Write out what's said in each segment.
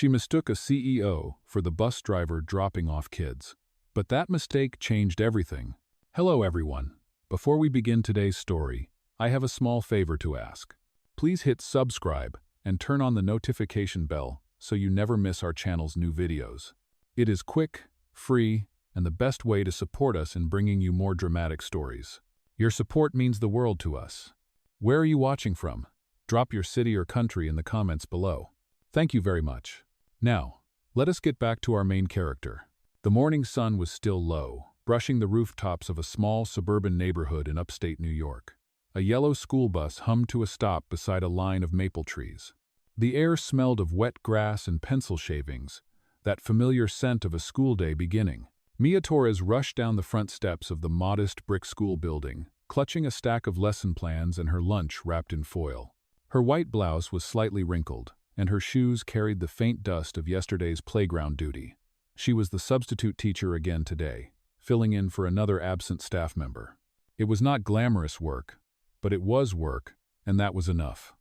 She mistook a CEO for the bus driver dropping off kids. But that mistake changed everything. Hello everyone. Before we begin today's story, I have a small favor to ask. Please hit subscribe and turn on the notification bell so you never miss our channel's new videos. It is quick, free, and the best way to support us in bringing you more dramatic stories. Your support means the world to us. Where are you watching from? Drop your city or country in the comments below. Thank you very much. Now, let us get back to our main character. The morning sun was still low, brushing the rooftops of a small suburban neighborhood in upstate New York. A yellow school bus hummed to a stop beside a line of maple trees. The air smelled of wet grass and pencil shavings, that familiar scent of a school day beginning. Mia Torres rushed down the front steps of the modest brick school building, clutching a stack of lesson plans and her lunch wrapped in foil. Her white blouse was slightly wrinkled, and her shoes carried the faint dust of yesterday's playground duty. She was the substitute teacher again today, filling in for another absent staff member. It was not glamorous work, but it was work, and that was enough.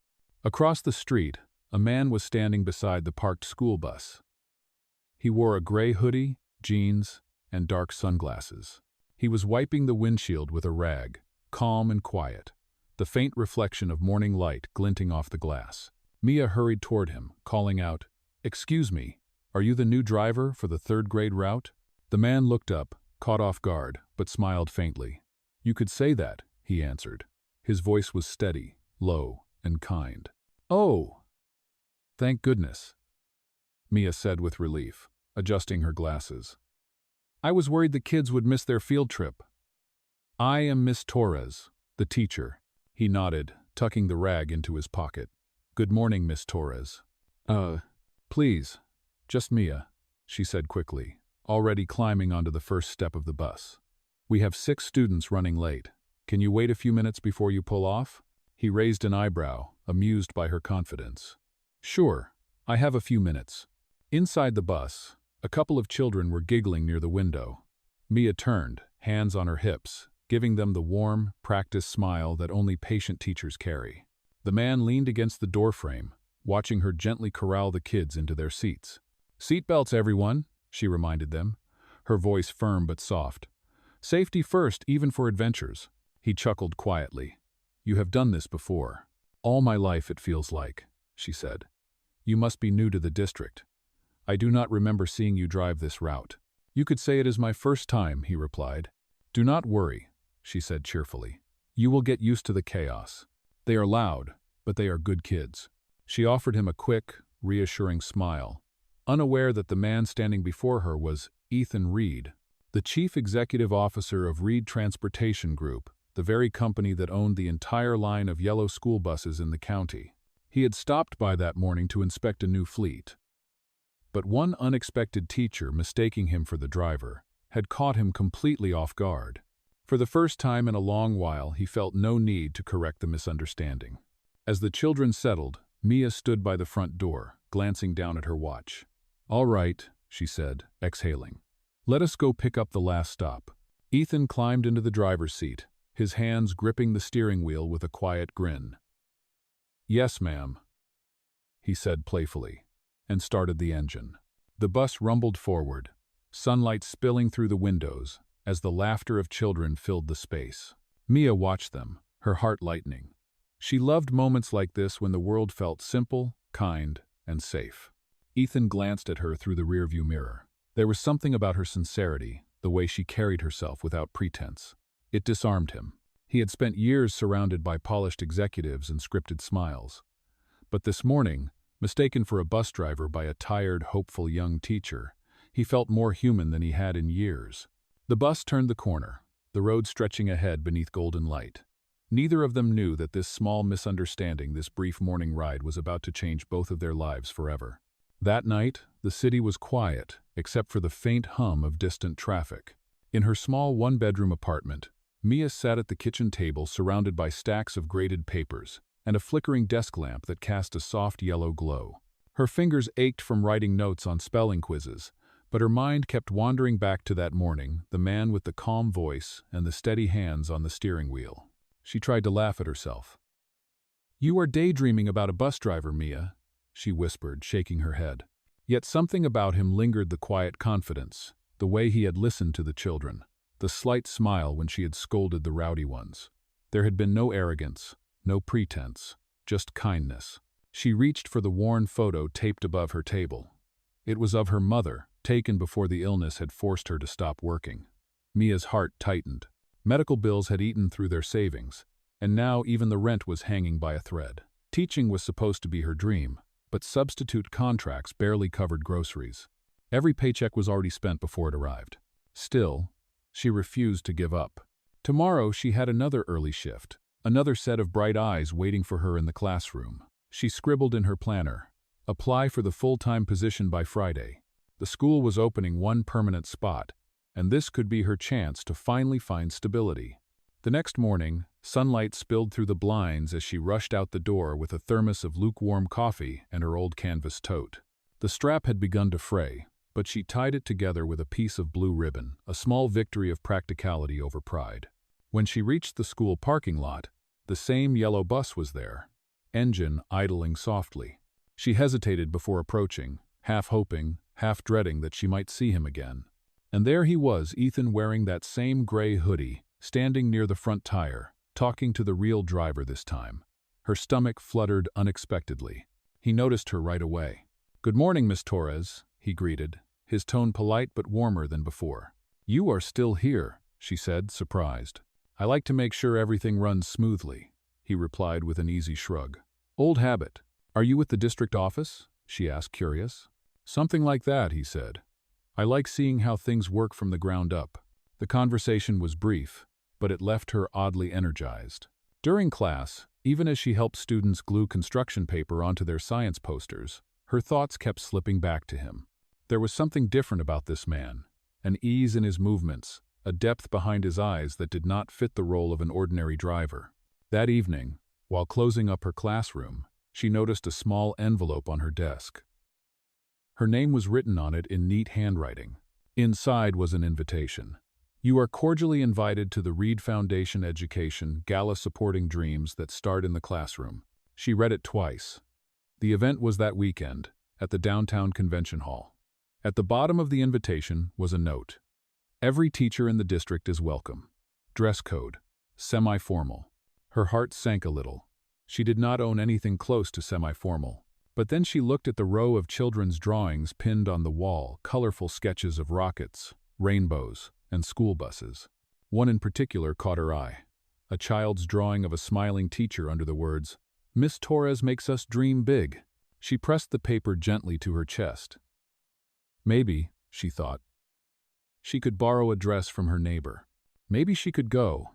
Across the street, a man was standing beside the parked school bus. He wore a gray hoodie, jeans, and dark sunglasses. He was wiping the windshield with a rag, calm and quiet, the faint reflection of morning light glinting off the glass. Mia hurried toward him, calling out, "Excuse me, are you the new driver for the third-grade route?" The man looked up, caught off guard, but smiled faintly. "You could say that," he answered. His voice was steady, low, and kind. "Oh, thank goodness," Mia said with relief, adjusting her glasses. "I was worried the kids would miss their field trip." "I am Miss Torres, the teacher," he nodded, tucking the rag into his pocket. "Good morning, Miss Torres." Please, just Mia," she said quickly, already climbing onto the first step of the bus. "We have 6 students running late. Can you wait a few minutes before you pull off?" He raised an eyebrow, amused by her confidence. "Sure, I have a few minutes." Inside the bus, a couple of children were giggling near the window. Mia turned, hands on her hips, giving them the warm, practiced smile that only patient teachers carry. The man leaned against the doorframe, watching her gently corral the kids into their seats. "Seatbelts, everyone," she reminded them, her voice firm but soft. "Safety first, even for adventures." He chuckled quietly. "You have done this before." "All my life, it feels like," she said. "You must be new to the district. I do not remember seeing you drive this route." "You could say it is my first time," he replied. "Do not worry," she said cheerfully. "You will get used to the chaos. They are loud, but they are good kids." She offered him a quick, reassuring smile, unaware that the man standing before her was Ethan Reed, the chief executive officer of Reed Transportation Group, the very company that owned the entire line of yellow school buses in the county. He had stopped by that morning to inspect a new fleet. But one unexpected teacher, mistaking him for the driver, had caught him completely off guard. For the first time in a long while, he felt no need to correct the misunderstanding. As the children settled, Mia stood by the front door, glancing down at her watch. "All right," she said, exhaling. "Let us go pick up the last stop." Ethan climbed into the driver's seat, his hands gripping the steering wheel with a quiet grin. "Yes, ma'am," he said playfully, and started the engine. The bus rumbled forward, sunlight spilling through the windows as the laughter of children filled the space. Mia watched them, her heart lightening. She loved moments like this when the world felt simple, kind, and safe. Ethan glanced at her through the rearview mirror. There was something about her sincerity, the way she carried herself without pretense. It disarmed him. He had spent years surrounded by polished executives and scripted smiles. But this morning, mistaken for a bus driver by a tired, hopeful young teacher, he felt more human than he had in years. The bus turned the corner, the road stretching ahead beneath golden light. Neither of them knew that this small misunderstanding, this brief morning ride, was about to change both of their lives forever. That night, the city was quiet, except for the faint hum of distant traffic. In her small one-bedroom apartment, Mia sat at the kitchen table surrounded by stacks of graded papers and a flickering desk lamp that cast a soft yellow glow. Her fingers ached from writing notes on spelling quizzes, but her mind kept wandering back to that morning, the man with the calm voice and the steady hands on the steering wheel. She tried to laugh at herself. "You are daydreaming about a bus driver, Mia," she whispered, shaking her head. Yet something about him lingered: the quiet confidence, the way he had listened to the children, the slight smile when she had scolded the rowdy ones. There had been no arrogance, no pretense, just kindness. She reached for the worn photo taped above her table. It was of her mother, taken before the illness had forced her to stop working. Mia's heart tightened. Medical bills had eaten through their savings, and now even the rent was hanging by a thread. Teaching was supposed to be her dream, but substitute contracts barely covered groceries. Every paycheck was already spent before it arrived. Still, she refused to give up. Tomorrow she had another early shift, another set of bright eyes waiting for her in the classroom. She scribbled in her planner, "Apply for the full-time position by Friday." The school was opening one permanent spot, and this could be her chance to finally find stability. The next morning, sunlight spilled through the blinds as she rushed out the door with a thermos of lukewarm coffee and her old canvas tote. The strap had begun to fray, but she tied it together with a piece of blue ribbon, a small victory of practicality over pride. When she reached the school parking lot, the same yellow bus was there, engine idling softly. She hesitated before approaching, half hoping, half dreading that she might see him again. And there he was, Ethan, wearing that same gray hoodie, standing near the front tire, talking to the real driver this time. Her stomach fluttered unexpectedly. He noticed her right away. "Good morning, Miss Torres," he greeted, his tone polite but warmer than before. "You are still here," she said, surprised. "I like to make sure everything runs smoothly," he replied with an easy shrug. "Old habit. Are you with the district office?" she asked, curious. "Something like that," he said. "I like seeing how things work from the ground up." The conversation was brief, but it left her oddly energized. During class, even as she helped students glue construction paper onto their science posters, her thoughts kept slipping back to him. There was something different about this man, an ease in his movements, a depth behind his eyes that did not fit the role of an ordinary driver. That evening, while closing up her classroom, she noticed a small envelope on her desk. Her name was written on it in neat handwriting. Inside was an invitation. "You are cordially invited to the Reed Foundation Education Gala supporting dreams that start in the classroom." She read it twice. The event was that weekend, at the downtown convention hall. At the bottom of the invitation was a note. "Every teacher in the district is welcome. Dress code, semi-formal." Her heart sank a little. She did not own anything close to semi-formal. But then she looked at the row of children's drawings pinned on the wall, colorful sketches of rockets, rainbows, and school buses. One in particular caught her eye, a child's drawing of a smiling teacher under the words, "Miss Torres makes us dream big." She pressed the paper gently to her chest. Maybe, she thought, she could borrow a dress from her neighbor. Maybe she could go,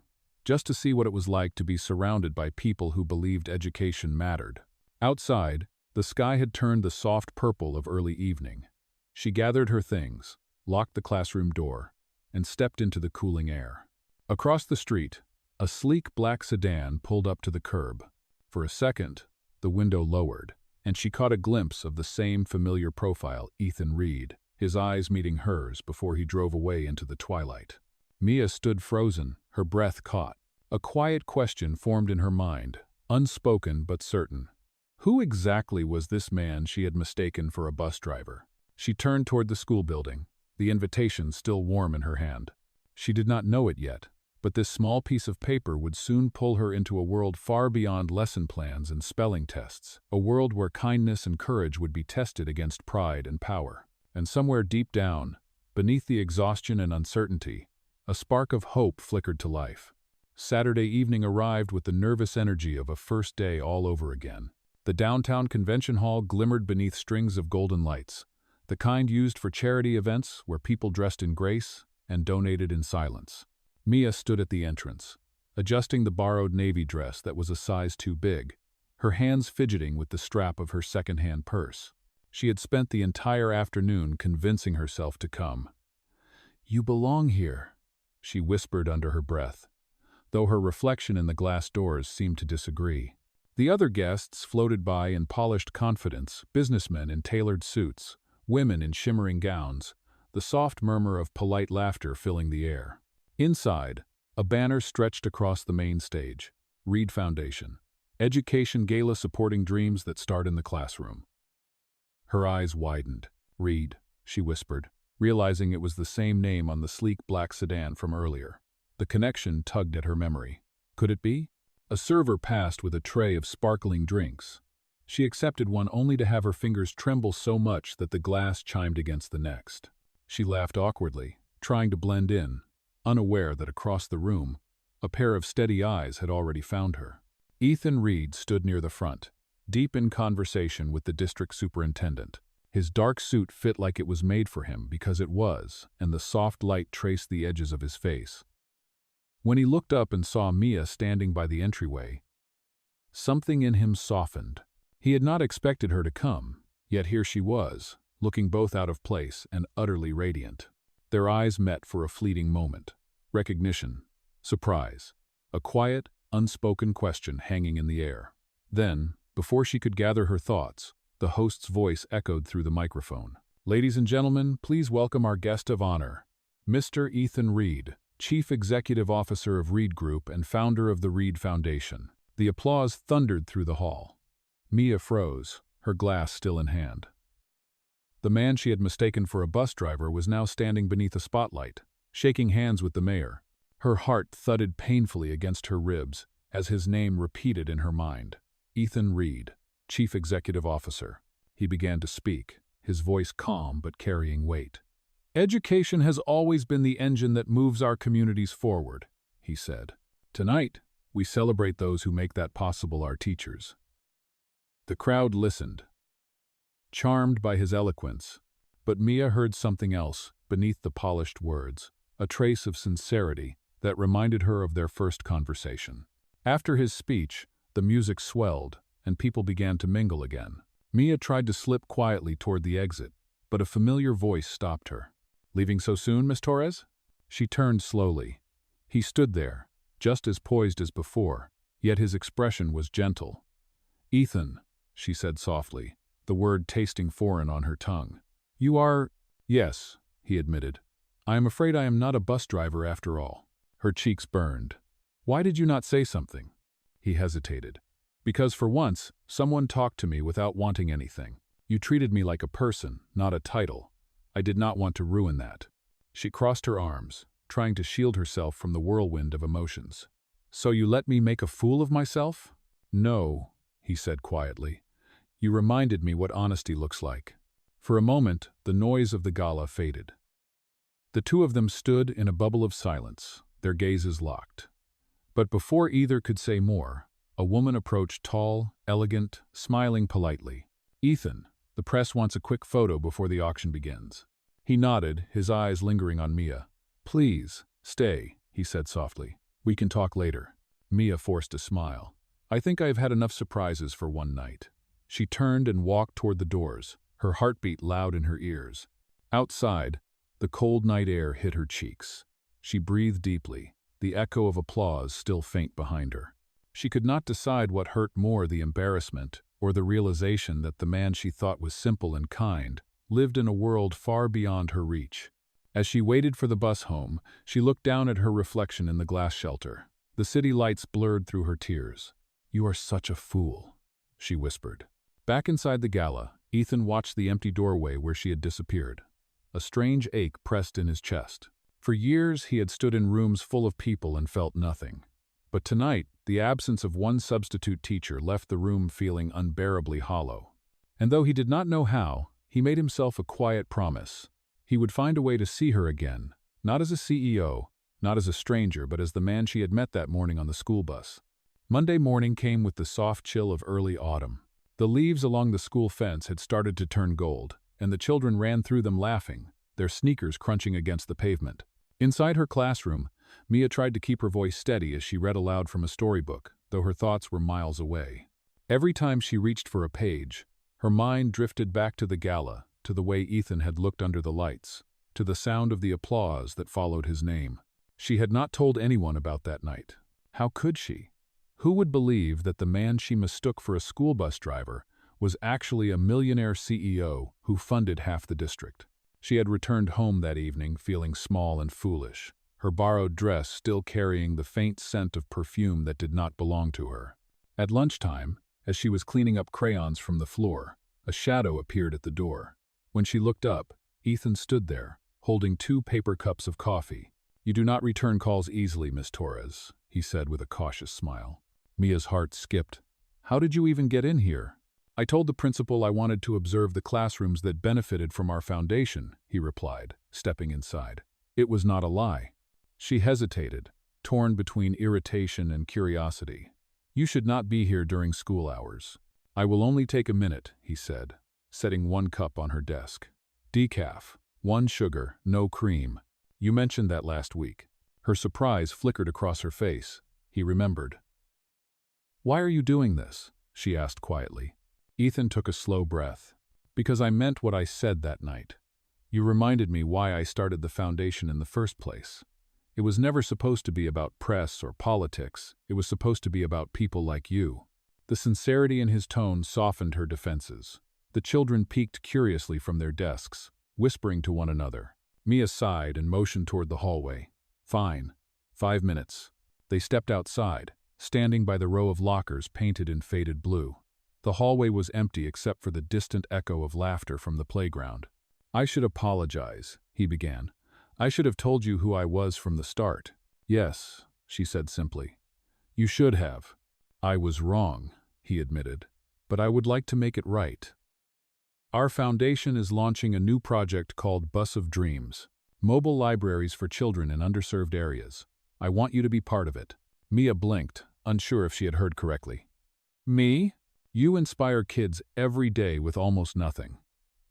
just to see what it was like to be surrounded by people who believed education mattered. Outside, the sky had turned the soft purple of early evening. She gathered her things, locked the classroom door, and stepped into the cooling air. Across the street, a sleek black sedan pulled up to the curb. For a second, the window lowered, and she caught a glimpse of the same familiar profile, Ethan Reed, his eyes meeting hers before he drove away into the twilight. Mia stood frozen, her breath caught. A quiet question formed in her mind, unspoken but certain. Who exactly was this man she had mistaken for a bus driver? She turned toward the school building, the invitation still warm in her hand. She did not know it yet, but this small piece of paper would soon pull her into a world far beyond lesson plans and spelling tests, a world where kindness and courage would be tested against pride and power. And somewhere deep down, beneath the exhaustion and uncertainty, a spark of hope flickered to life. Saturday evening arrived with the nervous energy of a first day all over again. The downtown convention hall glimmered beneath strings of golden lights, the kind used for charity events where people dressed in grace and donated in silence. Mia stood at the entrance, adjusting the borrowed navy dress that was a size too big, her hands fidgeting with the strap of her second-hand purse. She had spent the entire afternoon convincing herself to come. "You belong here," she whispered under her breath, though her reflection in the glass doors seemed to disagree. The other guests floated by in polished confidence, businessmen in tailored suits, women in shimmering gowns, the soft murmur of polite laughter filling the air. Inside, a banner stretched across the main stage, Reed Foundation, Education Gala supporting dreams that start in the classroom. Her eyes widened. Reed, she whispered, realizing it was the same name on the sleek black sedan from earlier. The connection tugged at her memory. Could it be? A server passed with a tray of sparkling drinks. She accepted one only to have her fingers tremble so much that the glass chimed against the next. She laughed awkwardly, trying to blend in, unaware that across the room, a pair of steady eyes had already found her. Ethan Reed stood near the front, deep in conversation with the district superintendent. His dark suit fit like it was made for him because it was, and the soft light traced the edges of his face. When he looked up and saw Mia standing by the entryway, something in him softened. He had not expected her to come, yet here she was, looking both out of place and utterly radiant. Their eyes met for a fleeting moment. Recognition, surprise, a quiet, unspoken question hanging in the air. Then, before she could gather her thoughts, the host's voice echoed through the microphone. "Ladies and gentlemen, please welcome our guest of honor, Mr. Ethan Reed, Chief Executive Officer of Reed Group and founder of the Reed Foundation." The applause thundered through the hall. Mia froze, her glass still in hand. The man she had mistaken for a bus driver was now standing beneath a spotlight, shaking hands with the mayor. Her heart thudded painfully against her ribs as his name repeated in her mind. Ethan Reed, Chief Executive Officer. He began to speak, his voice calm but carrying weight. "Education has always been the engine that moves our communities forward," he said. "Tonight, we celebrate those who make that possible, our teachers." The crowd listened, charmed by his eloquence, but Mia heard something else beneath the polished words, a trace of sincerity that reminded her of their first conversation. After his speech, the music swelled, and people began to mingle again. Mia tried to slip quietly toward the exit, but a familiar voice stopped her. "Leaving so soon, Miss Torres?" She turned slowly. He stood there, just as poised as before, yet his expression was gentle. "Ethan," she said softly, the word tasting foreign on her tongue. "You are—" "Yes," he admitted. "I am afraid I am not a bus driver after all." Her cheeks burned. "Why did you not say something?" He hesitated. "Because for once, someone talked to me without wanting anything. You treated me like a person, not a title. I did not want to ruin that." She crossed her arms, trying to shield herself from the whirlwind of emotions. "So you let me make a fool of myself?" "No," he said quietly. "You reminded me what honesty looks like." For a moment, the noise of the gala faded. The two of them stood in a bubble of silence, their gazes locked. But before either could say more, a woman approached, tall, elegant, smiling politely. "Ethan, the press wants a quick photo before the auction begins." He nodded, his eyes lingering on Mia. "Please, stay," he said softly. "We can talk later." Mia forced a smile. "I think I have had enough surprises for one night." She turned and walked toward the doors, her heartbeat loud in her ears. Outside, the cold night air hit her cheeks. She breathed deeply, the echo of applause still faint behind her. She could not decide what hurt more, the embarrassment or the realization that the man she thought was simple and kind lived in a world far beyond her reach. As she waited for the bus home, she looked down at her reflection in the glass shelter. The city lights blurred through her tears. "You are such a fool," she whispered. Back inside the gala, Ethan watched the empty doorway where she had disappeared. A strange ache pressed in his chest. For years he had stood in rooms full of people and felt nothing. But tonight, the absence of one substitute teacher left the room feeling unbearably hollow. And though he did not know how, he made himself a quiet promise. He would find a way to see her again, not as a CEO, not as a stranger, but as the man she had met that morning on the school bus. Monday morning came with the soft chill of early autumn. The leaves along the school fence had started to turn gold, and the children ran through them laughing, their sneakers crunching against the pavement. Inside her classroom, Mia tried to keep her voice steady as she read aloud from a storybook, though her thoughts were miles away. Every time she reached for a page, her mind drifted back to the gala, to the way Ethan had looked under the lights, to the sound of the applause that followed his name. She had not told anyone about that night. How could she? Who would believe that the man she mistook for a school bus driver was actually a millionaire CEO who funded half the district? She had returned home that evening feeling small and foolish, her borrowed dress still carrying the faint scent of perfume that did not belong to her. At lunchtime, as she was cleaning up crayons from the floor, a shadow appeared at the door. When she looked up, Ethan stood there, holding 2 paper cups of coffee. "You do not return calls easily, Miss Torres," he said with a cautious smile. Mia's heart skipped. "How did you even get in here?" "I told the principal I wanted to observe the classrooms that benefited from our foundation," he replied, stepping inside. It was not a lie. She hesitated, torn between irritation and curiosity. "You should not be here during school hours." "I will only take a minute," he said, setting 1 cup on her desk. "Decaf, 1 sugar, no cream. You mentioned that last week." Her surprise flickered across her face. He remembered. "Why are you doing this?" she asked quietly. Ethan took a slow breath. "Because I meant what I said that night. You reminded me why I started the foundation in the first place. It was never supposed to be about press or politics. It was supposed to be about people like you." The sincerity in his tone softened her defenses. The children peeked curiously from their desks, whispering to one another. Mia sighed and motioned toward the hallway. "Fine. 5 minutes." They stepped outside, standing by the row of lockers painted in faded blue. The hallway was empty except for the distant echo of laughter from the playground. "I should apologize," he began. "I should have told you who I was from the start." "Yes," she said simply. "You should have." "I was wrong," he admitted, "but I would like to make it right. Our foundation is launching a new project called Bus of Dreams, mobile libraries for children in underserved areas. I want you to be part of it." Mia blinked, unsure if she had heard correctly. "Me? You inspire kids every day with almost nothing.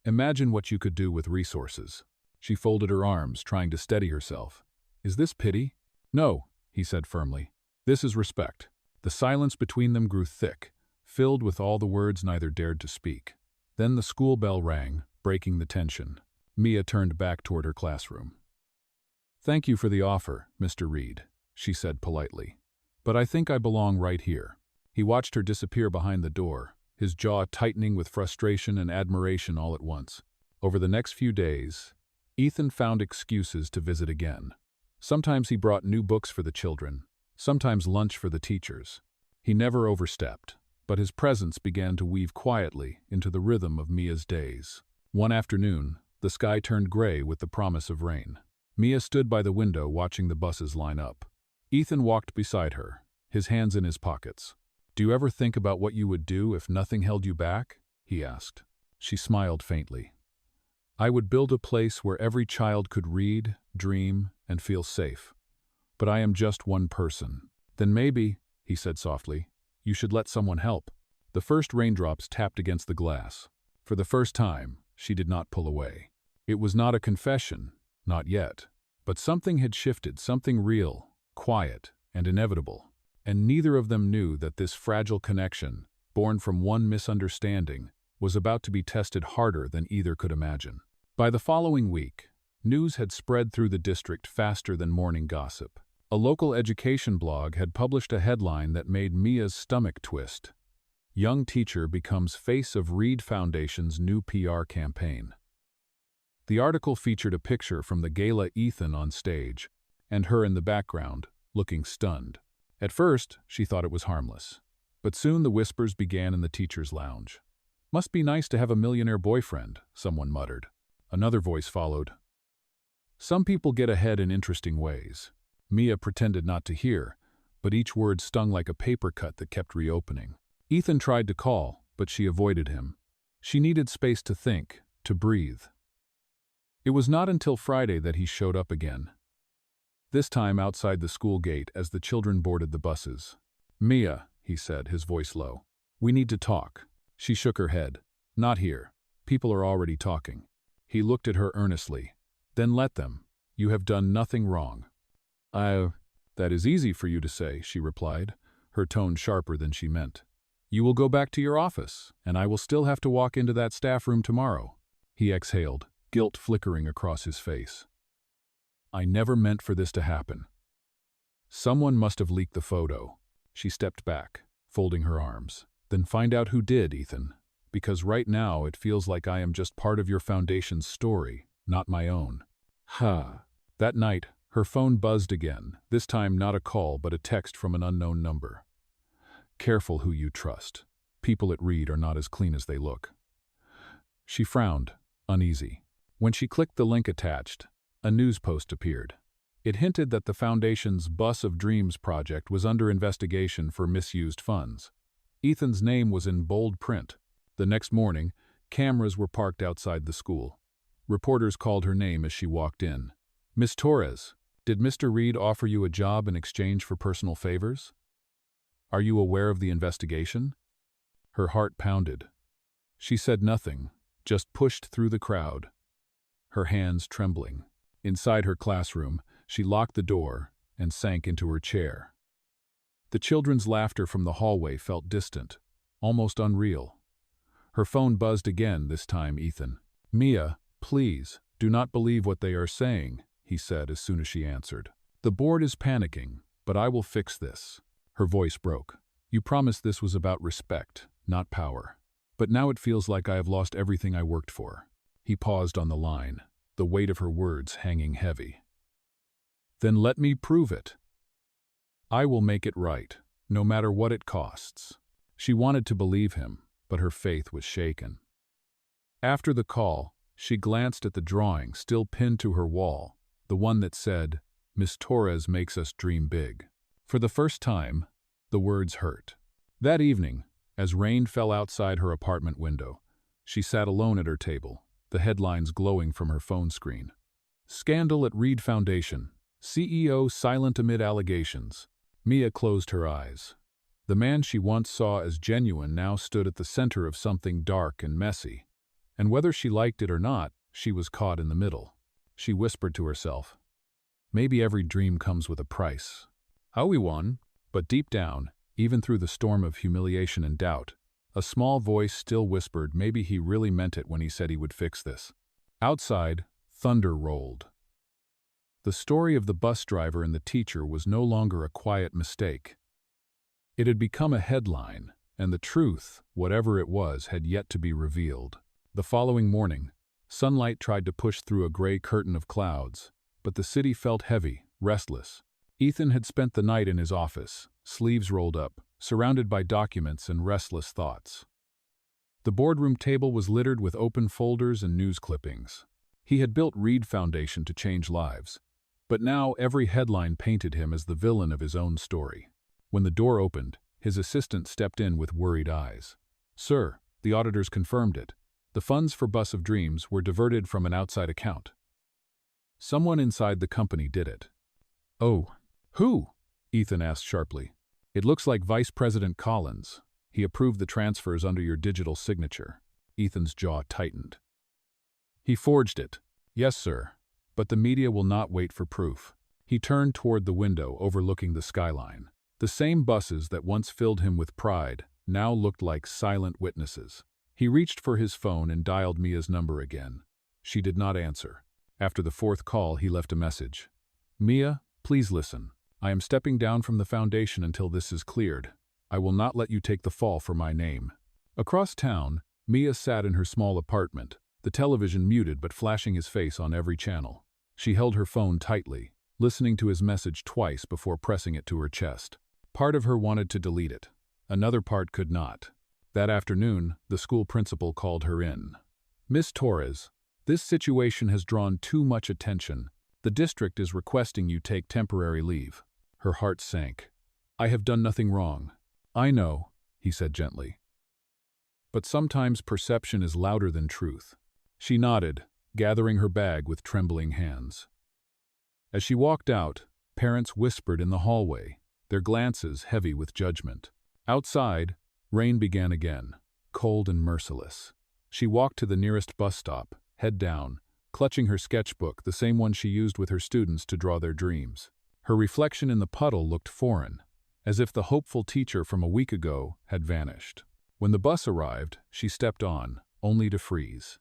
Imagine what you could do with resources." She folded her arms, trying to steady herself. "Is this pity?" "No," he said firmly. "This is respect." The silence between them grew thick, filled with all the words neither dared to speak. Then the school bell rang, breaking the tension. Mia turned back toward her classroom. "Thank you for the offer, Mr. Reed," she said politely. "But I think I belong right here." He watched her disappear behind the door, his jaw tightening with frustration and admiration all at once. Over the next few days, Ethan found excuses to visit again. Sometimes he brought new books for the children, sometimes lunch for the teachers. He never overstepped, but his presence began to weave quietly into the rhythm of Mia's days. One afternoon, the sky turned gray with the promise of rain. Mia stood by the window watching the buses line up. Ethan walked beside her, his hands in his pockets. "Do you ever think about what you would do if nothing held you back?" he asked. She smiled faintly. "I would build a place where every child could read, dream, and feel safe. But I am just one person." "Then maybe," he said softly, "you should let someone help." The first raindrops tapped against the glass. For the first time, she did not pull away. It was not a confession, not yet. But something had shifted, something real, quiet, and inevitable. And neither of them knew that this fragile connection, born from one misunderstanding, was about to be tested harder than either could imagine. By the following week, news had spread through the district faster than morning gossip. A local education blog had published a headline that made Mia's stomach twist. "Young teacher becomes face of Reed Foundation's new PR campaign." The article featured a picture from the gala Ethan on stage, and her in the background, looking stunned. At first, she thought it was harmless. But soon the whispers began in the teacher's lounge. "Must be nice to have a millionaire boyfriend," someone muttered. Another voice followed. "Some people get ahead in interesting ways." Mia pretended not to hear, but each word stung like a paper cut that kept reopening. Ethan tried to call, but she avoided him. She needed space to think, to breathe. It was not until Friday that he showed up again. This time outside the school gate as the children boarded the buses. "Mia," he said, his voice low. "We need to talk." She shook her head. "Not here. People are already talking." He looked at her earnestly. "Then let them. You have done nothing wrong." That is easy for you to say," she replied, her tone sharper than she meant. "You will go back to your office, and I will still have to walk into that staff room tomorrow." He exhaled, guilt flickering across his face. "I never meant for this to happen." "Someone must have leaked the photo." She stepped back, folding her arms. "Then find out who did, Ethan. Because right now it feels like I am just part of your foundation's story, not my own." That night, her phone buzzed again, this time not a call but a text from an unknown number. "Careful who you trust. People at Reed are not as clean as they look." She frowned, uneasy. When she clicked the link attached, a news post appeared. It hinted that the Foundation's Bus of Dreams project was under investigation for misused funds. Ethan's name was in bold print. The next morning, cameras were parked outside the school. Reporters called her name as she walked in. "Miss Torres, did Mr. Reed offer you a job in exchange for personal favors? Are you aware of the investigation?" Her heart pounded. She said nothing, just pushed through the crowd, her hands trembling. Inside her classroom, she locked the door and sank into her chair. The children's laughter from the hallway felt distant, almost unreal. Her phone buzzed again, this time Ethan. "Mia, please, do not believe what they are saying," he said as soon as she answered. "The board is panicking, but I will fix this." Her voice broke. "You promised this was about respect, not power. But now it feels like I have lost everything I worked for." He paused on the line, the weight of her words hanging heavy. "Then let me prove it. I will make it right, no matter what it costs." She wanted to believe him, but her faith was shaken. After the call, she glanced at the drawing still pinned to her wall, the one that said, "Miss Torres makes us dream big." For the first time, the words hurt. That evening, as rain fell outside her apartment window, she sat alone at her table, the headlines glowing from her phone screen. "Scandal at Reed Foundation. CEO silent amid allegations." Mia closed her eyes. The man she once saw as genuine now stood at the center of something dark and messy. And whether she liked it or not, she was caught in the middle. She whispered to herself, "Maybe every dream comes with a price." "Oh, we won." But deep down, even through the storm of humiliation and doubt, a small voice still whispered maybe he really meant it when he said he would fix this. Outside, thunder rolled. The story of the bus driver and the teacher was no longer a quiet mistake. It had become a headline, and the truth, whatever it was, had yet to be revealed. The following morning, sunlight tried to push through a gray curtain of clouds, but the city felt heavy, restless. Ethan had spent the night in his office, sleeves rolled up, surrounded by documents and restless thoughts. The boardroom table was littered with open folders and news clippings. He had built Reed Foundation to change lives, but now every headline painted him as the villain of his own story. When the door opened, his assistant stepped in with worried eyes. "Sir, the auditors confirmed it. The funds for Bus of Dreams were diverted from an outside account. Someone inside the company did it." "Oh, who?" Ethan asked sharply. "It looks like Vice President Collins. He approved the transfers under your digital signature." Ethan's jaw tightened. "He forged it." "Yes, sir. But the media will not wait for proof." He turned toward the window overlooking the skyline. The same buses that once filled him with pride now looked like silent witnesses. He reached for his phone and dialed Mia's number again. She did not answer. After the fourth call, he left a message. "Mia, please listen. I am stepping down from the foundation until this is cleared. I will not let you take the fall for my name." Across town, Mia sat in her small apartment, the television muted but flashing his face on every channel. She held her phone tightly, listening to his message twice before pressing it to her chest. Part of her wanted to delete it. Another part could not. That afternoon, the school principal called her in. "Miss Torres, this situation has drawn too much attention. The district is requesting you take temporary leave." Her heart sank. "I have done nothing wrong." "I know," he said gently. "But sometimes perception is louder than truth." She nodded, gathering her bag with trembling hands. As she walked out, parents whispered in the hallway, their glances heavy with judgment. Outside, rain began again, cold and merciless. She walked to the nearest bus stop, head down, clutching her sketchbook, the same one she used with her students to draw their dreams. Her reflection in the puddle looked foreign, as if the hopeful teacher from a week ago had vanished. When the bus arrived, she stepped on, only to freeze.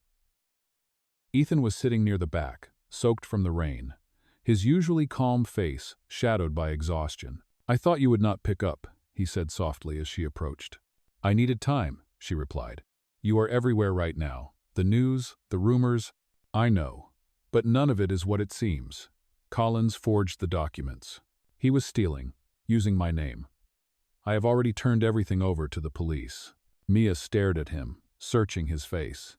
Ethan was sitting near the back, soaked from the rain, his usually calm face shadowed by exhaustion. "I thought you would not pick up," he said softly as she approached. "I needed time," she replied. "You are everywhere right now. The news, the rumors, I know. But none of it is what it seems. Collins forged the documents. He was stealing, using my name. I have already turned everything over to the police." Mia stared at him, searching his face.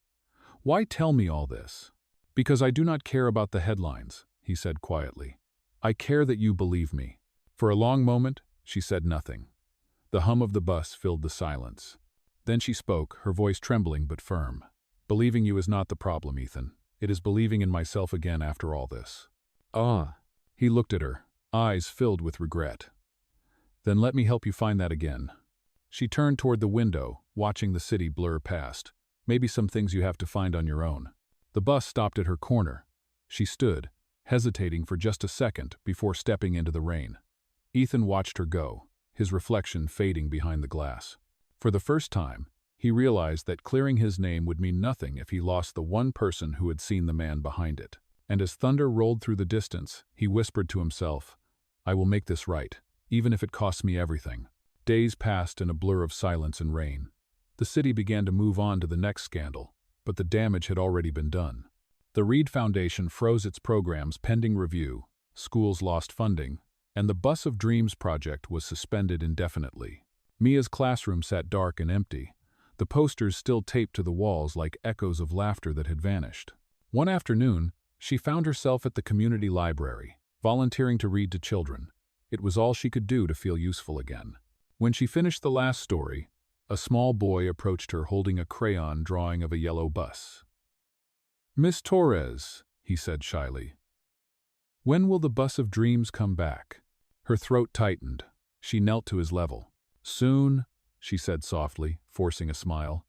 Why tell me all this? Because I do not care about the headlines, he said quietly. I care that you believe me. For a long moment, she said nothing. The hum of the bus filled the silence. Then she spoke, her voice trembling but firm. Believing you is not the problem, Ethan. It is believing in myself again after all this. Ah. He looked at her, eyes filled with regret. Then let me help you find that again. She turned toward the window, watching the city blur past. Maybe some things you have to find on your own. The bus stopped at her corner. She stood, hesitating for just a second before stepping into the rain. Ethan watched her go, his reflection fading behind the glass. For the first time, he realized that clearing his name would mean nothing if he lost the one person who had seen the man behind it. And as thunder rolled through the distance, he whispered to himself, I will make this right, even if it costs me everything. Days passed in a blur of silence and rain. The city began to move on to the next scandal, but the damage had already been done. The Reed Foundation froze its programs pending review, schools lost funding, and the Bus of Dreams project was suspended indefinitely. Mia's classroom sat dark and empty, the posters still taped to the walls like echoes of laughter that had vanished. One afternoon, she found herself at the community library, volunteering to read to children. It was all she could do to feel useful again. When she finished the last story, a small boy approached her holding a crayon drawing of a yellow bus. Miss Torres, he said shyly, when will the Bus of Dreams come back? Her throat tightened. She knelt to his level. Soon, she said softly, forcing a smile.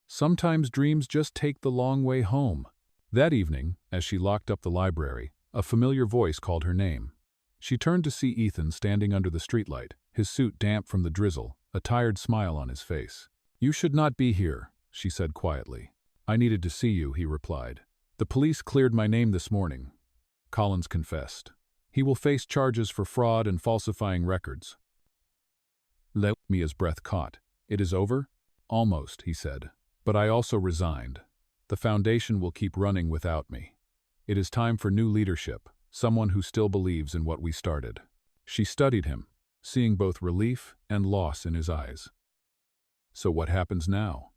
Sometimes dreams just take the long way home. That evening, as she locked up the library, a familiar voice called her name. She turned to see Ethan standing under the streetlight, his suit damp from the drizzle, a tired smile on his face. You should not be here, she said quietly. I needed to see you, he replied. The police cleared my name this morning. Collins confessed. He will face charges for fraud and falsifying records. Mia's breath caught. It is over? Almost, he said. But I also resigned. The foundation will keep running without me. It is time for new leadership, someone who still believes in what we started. She studied him, seeing both relief and loss in his eyes. So what happens now?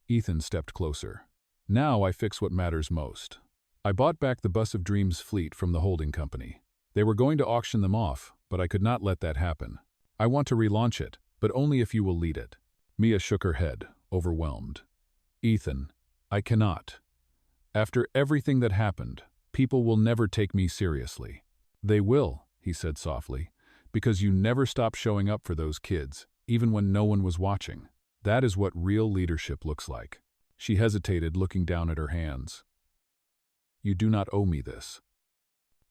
Ethan stepped closer. Now I fix what matters most. I bought back the Bus of Dreams fleet from the holding company. They were going to auction them off, but I could not let that happen. I want to relaunch it, but only if you will lead it. Mia shook her head, overwhelmed. Ethan, I cannot. After everything that happened, people will never take me seriously. They will, he said softly, because you never stopped showing up for those kids, even when no one was watching. That is what real leadership looks like. She hesitated, looking down at her hands. You do not owe me this.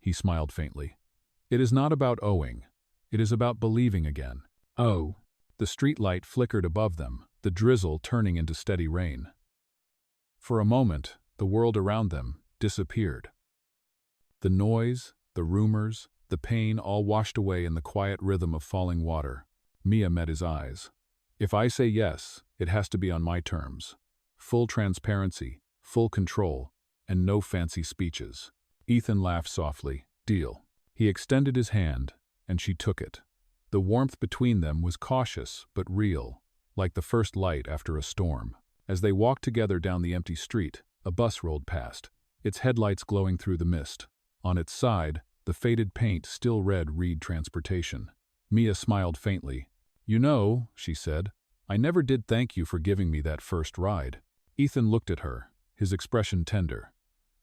He smiled faintly. It is not about owing. It is about believing again. Oh. The street light flickered above them, the drizzle turning into steady rain. For a moment, the world around them disappeared. The noise, the rumors, the pain all washed away in the quiet rhythm of falling water. Mia met his eyes. If I say yes, it has to be on my terms. Full transparency, full control, and no fancy speeches. Ethan laughed softly. Deal. He extended his hand, and she took it. The warmth between them was cautious but real, like the first light after a storm. As they walked together down the empty street, a bus rolled past, its headlights glowing through the mist. On its side, the faded paint still read Reed Transportation. Mia smiled faintly. You know, she said, I never did thank you for giving me that first ride. Ethan looked at her, his expression tender.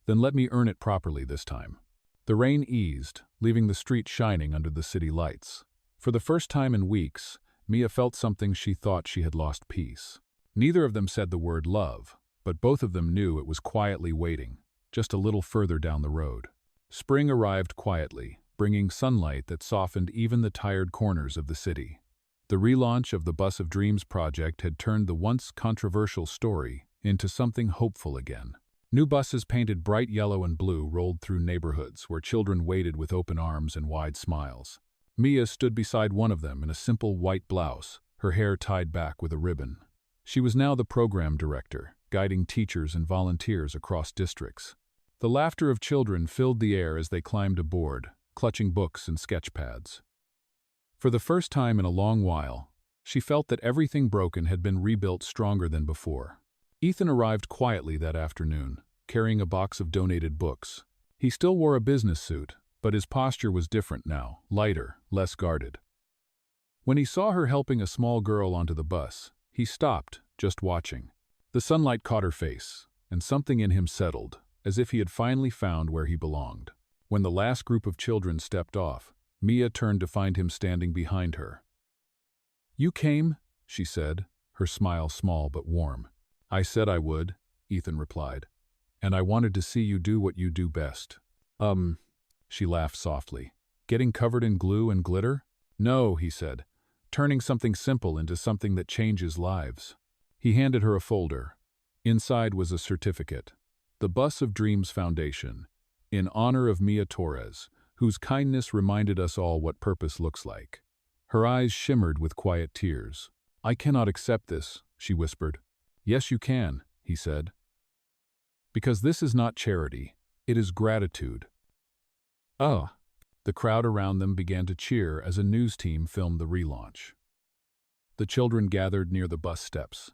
Then let me earn it properly this time. The rain eased, leaving the street shining under the city lights. For the first time in weeks, Mia felt something she thought she had lost peace. Neither of them said the word love, but both of them knew it was quietly waiting, just a little further down the road. Spring arrived quietly, bringing sunlight that softened even the tired corners of the city. The relaunch of the Bus of Dreams project had turned the once controversial story into something hopeful again. New buses painted bright yellow and blue rolled through neighborhoods where children waited with open arms and wide smiles. Mia stood beside one of them in a simple white blouse, her hair tied back with a ribbon. She was now the program director, guiding teachers and volunteers across districts. The laughter of children filled the air as they climbed aboard, clutching books and sketch pads. For the first time in a long while, she felt that everything broken had been rebuilt stronger than before. Ethan arrived quietly that afternoon, carrying a box of donated books. He still wore a business suit, but his posture was different now, lighter, less guarded. When he saw her helping a small girl onto the bus, he stopped, just watching. The sunlight caught her face, and something in him settled, as if he had finally found where he belonged. When the last group of children stepped off, Mia turned to find him standing behind her. "You came," she said, her smile small but warm. "I said I would," Ethan replied. "And I wanted to see you do what you do best." She laughed softly. "Getting covered in glue and glitter?" "No," he said, "turning something simple into something that changes lives." He handed her a folder. Inside was a certificate. The Bus of Dreams Foundation, in honor of Mia Torres, whose kindness reminded us all what purpose looks like. Her eyes shimmered with quiet tears. "I cannot accept this," she whispered. "Yes, you can," he said. "Because this is not charity, it is gratitude." "Oh." The crowd around them began to cheer as a news team filmed the relaunch. The children gathered near the bus steps,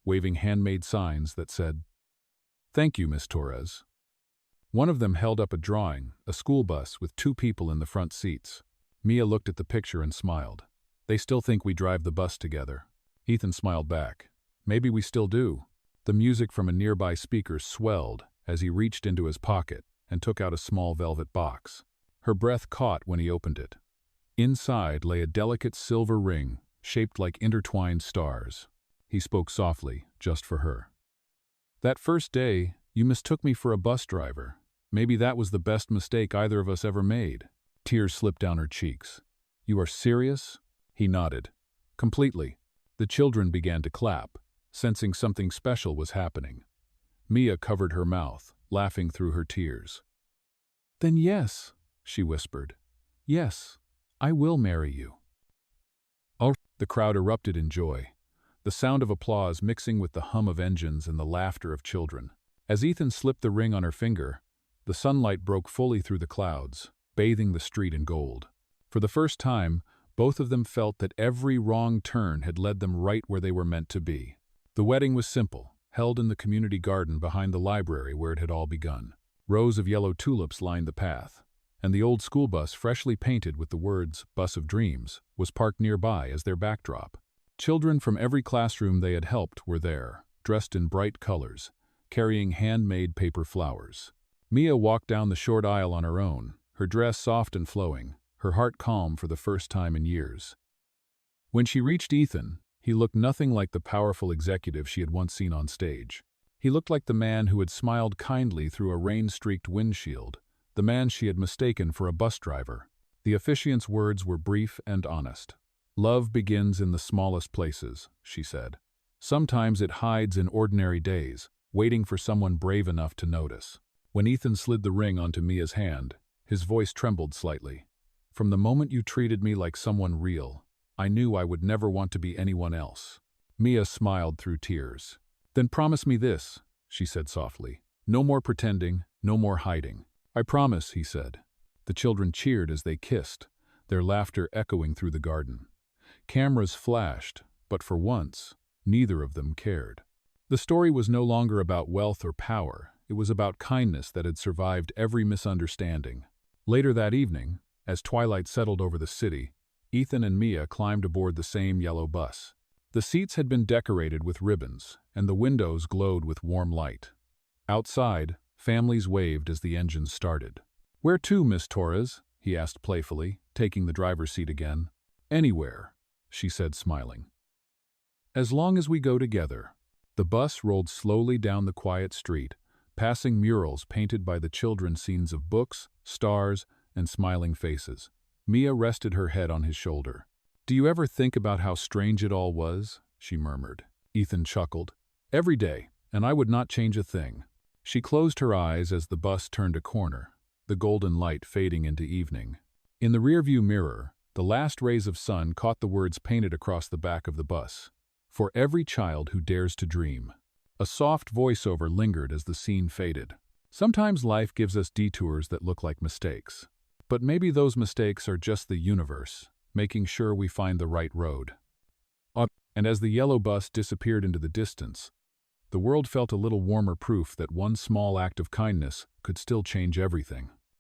waving handmade signs that said, "Thank you, Miss Torres." One of them held up a drawing, a school bus with 2 people in the front seats. Mia looked at the picture and smiled. "They still think we drive the bus together." Ethan smiled back. "Maybe we still do." The music from a nearby speaker swelled as he reached into his pocket and took out a small velvet box. Her breath caught when he opened it. Inside lay a delicate silver ring, shaped like intertwined stars. He spoke softly, just for her. "That first day, you mistook me for a bus driver. Maybe that was the best mistake either of us ever made." Tears slipped down her cheeks. "You are serious?" He nodded. "Completely." The children began to clap, sensing something special was happening. Mia covered her mouth, laughing through her tears. "Then yes," she whispered. "Yes, I will marry you." Oh, the crowd erupted in joy, the sound of applause mixing with the hum of engines and the laughter of children. As Ethan slipped the ring on her finger, the sunlight broke fully through the clouds, bathing the street in gold. For the first time, both of them felt that every wrong turn had led them right where they were meant to be. The wedding was simple, held in the community garden behind the library where it had all begun. Rows of yellow tulips lined the path, and the old school bus, freshly painted with the words "Bus of Dreams," was parked nearby as their backdrop. Children from every classroom they had helped were there, dressed in bright colors, carrying handmade paper flowers. Mia walked down the short aisle on her own, her dress soft and flowing, her heart calm for the first time in years. When she reached Ethan, he looked nothing like the powerful executive she had once seen on stage. He looked like the man who had smiled kindly through a rain-streaked windshield, the man she had mistaken for a bus driver. The officiant's words were brief and honest. "Love begins in the smallest places," she said. "Sometimes it hides in ordinary days, waiting for someone brave enough to notice." When Ethan slid the ring onto Mia's hand, his voice trembled slightly. "From the moment you treated me like someone real, I knew I would never want to be anyone else." Mia smiled through tears. "Then promise me this," she said softly. "No more pretending, no more hiding." "I promise," he said. The children cheered as they kissed, their laughter echoing through the garden. Cameras flashed, but for once, neither of them cared. The story was no longer about wealth or power. It was about kindness that had survived every misunderstanding. Later that evening, as twilight settled over the city, Ethan and Mia climbed aboard the same yellow bus. The seats had been decorated with ribbons, and the windows glowed with warm light. Outside, families waved as the engines started. "Where to, Miss Torres?" he asked playfully, taking the driver's seat again. "Anywhere," she said, smiling. "As long as we go together." The bus rolled slowly down the quiet street, passing murals painted by the children, scenes of books, stars, and smiling faces. Mia rested her head on his shoulder. "Do you ever think about how strange it all was?" she murmured. Ethan chuckled. "Every day, and I would not change a thing." She closed her eyes as the bus turned a corner, the golden light fading into evening. In the rearview mirror, the last rays of sun caught the words painted across the back of the bus. "For every child who dares to dream." A soft voiceover lingered as the scene faded. Sometimes life gives us detours that look like mistakes. But maybe those mistakes are just the universe, making sure we find the right road. And as the yellow bus disappeared into the distance, The world felt a little warmer, proof that one small act of kindness could still change everything.